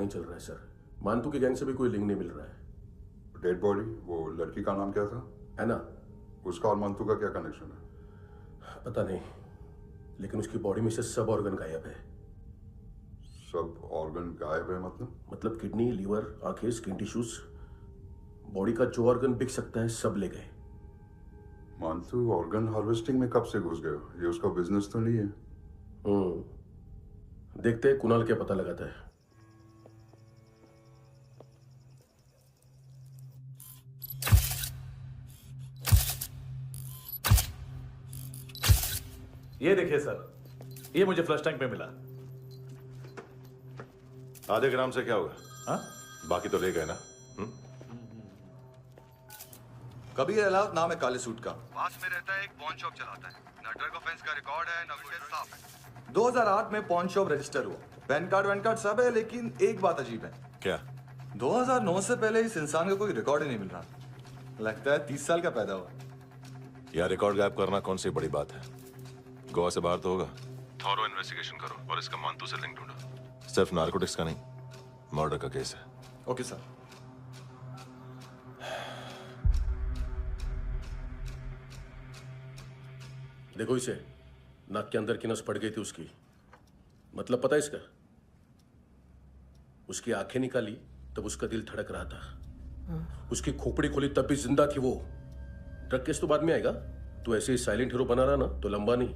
नहीं चल रहा है सर। मानतू के गैंग से भी कोई लिंक नहीं मिल रहा है। डेड बॉडी, वो लड़की का नाम क्या था? है ना? उसका और मंतू का क्या कनेक्शन है? पता नहीं, लेकिन उसकी बॉडी में से सब ऑर्गन गायब है। सब ऑर्गन गायब है मतलब किडनी, लीवर, आंखें, स्किन टिश्यूज, बॉडी का जो ऑर्गन बिक सकता है सब ले गए। मंतू ऑर्गन हार्वेस्टिंग में कब से घुस गए? ये उसका बिजनेस तो नहीं है? देखते हैं कुणाल क्या पता लगाता है। ये देखिए सर, ये मुझे फ्लश टैंक में मिला। आधे ग्राम से क्या होगा? हाँ? बाकी तो ले गए ना? कबीर अलाउद्दीन नाम है काले सूट का। पास में रहता है, एक पॉन शॉप चलाता है। न ड्रग ऑफेंस का रिकॉर्ड है, न विटनेस साफ है। 2008 में पॉन शॉप रजिस्टर हुआ, पैन कार्ड सब है, लेकिन एक बात अजीब है। क्या? 2009 से पहले इस इंसान का कोई रिकॉर्ड ही नहीं मिल रहा। लगता है 30 साल का पैदा हुआ। यार रिकॉर्ड गायब करना कौन सी बड़ी बात है? गोवा से बाहर तो होगा। थॉरो इन्वेस्टिगेशन करो और इसका मानतू से लिंक ढूंढो। सिर्फ नारकोटिक्स का नहीं, मर्डर का केस है। Okay sir. देखो इसे, नाक के अंदर की नस पड़ गई थी उसकी। मतलब पता है इसका? उसकी आंखें निकाली तब उसका दिल धड़क रहा था। उसकी खोपड़ी खोली तब भी जिंदा थी वो। ड्रग केस तो बाद में आएगा। तो ऐसे ही साइलेंट हीरो बना रहा ना तो लंबा नहीं,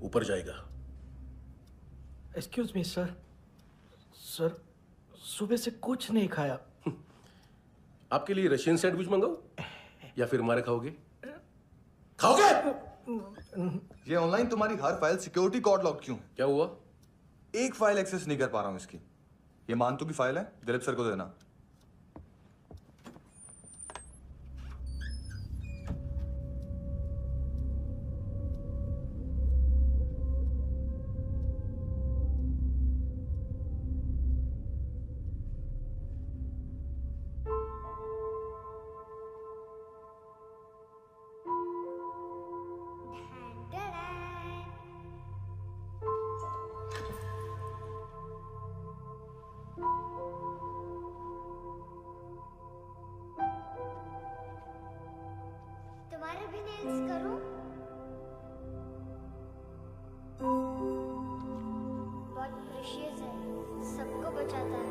ऊपर जाएगा। Excuse me sir. सर, सुबह से कुछ नहीं खाया। आपके लिए रशियन सैंडविच मंगाओ या फिर हमारे खाओगे? खाओगे? ये ऑनलाइन तुम्हारी हर फाइल सिक्योरिटी कोड लॉक क्यों? क्या हुआ? एक फाइल एक्सेस नहीं कर पा रहा हूं इसकी। ये मानतू की फाइल है, दिलीप सर को देना। तुम्हारे भी नेल्स करूं? बहुत प्रेशियस है, सबको बचाता है।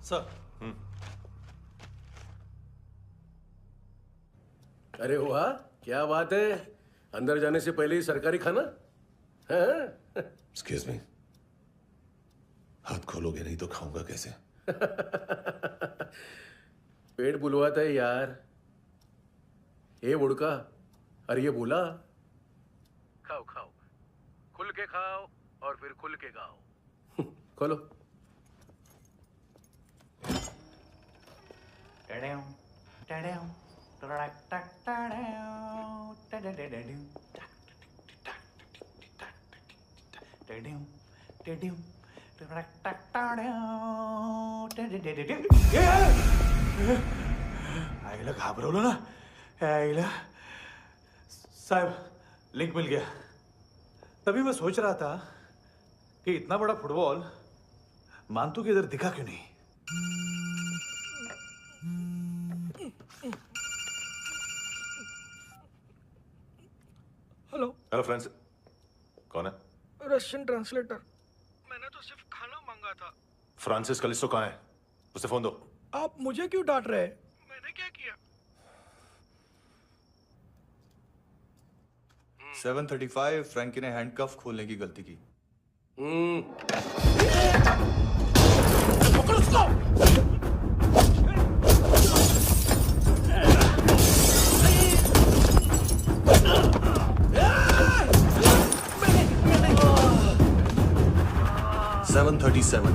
सर। अरे वाह, क्या बात है। अंदर जाने से पहले ही सरकारी खाना। हाँ? एक्सक्यूज मी, हाथ खोलोगे नहीं तो खाऊंगा कैसे? पेट बुलवाता है यार। ये बुड़का, अरे ये बोला। खाओ खाओ, खुल के खाओ और फिर खुल के गाओ। खोलो। आईला घाबरवलं ना। आईला साहब, लिंक मिल गया। तभी मैं सोच रहा था कि इतना बड़ा फुटबॉल मानतू के इधर दिखा क्यों नहीं। हेलो। हेलो फ्रेंड्स, कौन है? Russian translator. मैंने तो सिर्फ खाना मांगा था। फ्रांसिस कलिस्टो कहाँ है? उसे फोन दो। आप मुझे क्यों डांट रहे हैं? मैंने क्या किया? 735 फ्रैंकी ने हैंडकफ खोलने की गलती की। पकड़ो उसको। 737।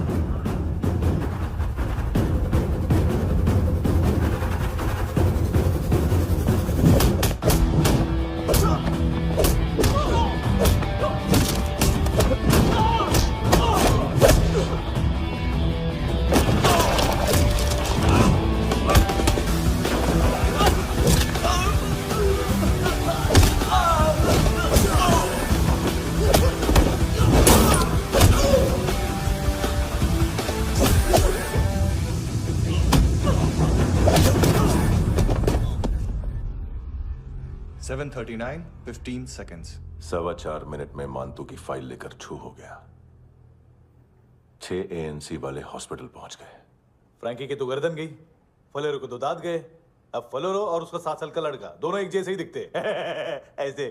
7:39, 15 seconds. 4.25 मिनट में मानतू की फाइल लेकर छू हो गया। 6 ANC वाले हॉस्पिटल पहुंच गए। फ्रैंकी की तो गर्दन गई, फलेरो को तो दांत गए। अब फलेरो और उसका 7 साल का लड़का दोनों एक जैसे ही दिखते ऐसे।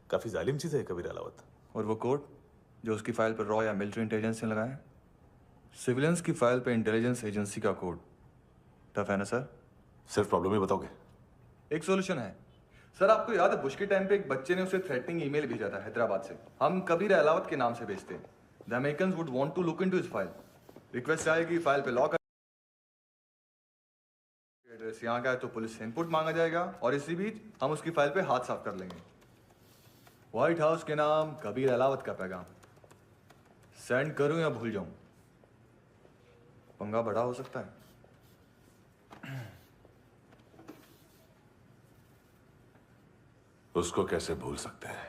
काफी जालिम चीज है कबीर अलावत। और वो कोड जो उसकी फाइल पर रॉ या मिलिट्री इंटेलिजेंस ने लगाया, सिविलियंस की फाइल पे इंटेलिजेंस एजेंसी का कोड। टफ है ना सर? सिर्फ प्रॉब्लम ही बताओगे? एक सॉल्यूशन है सर। आपको याद है बुश के टाइम पे एक बच्चे ने उसे थ्रेटनिंग ईमेल भेजा था हैदराबाद से। हम कबीर अलावत के नाम से भेजते हैं। The Americans would want to look into his file. Request आएगी, फाइल पे लॉक एड्रेस यहाँ का है तो पुलिस से इनपुट मांगा जाएगा और इसी बीच हम उसकी फाइल पे हाथ साफ कर लेंगे। व्हाइट हाउस के नाम कबीर अलावत का पैगाम। सेंड करूं या भूल जाऊं? पंगा बड़ा हो सकता है। उसको कैसे भूल सकते हैं?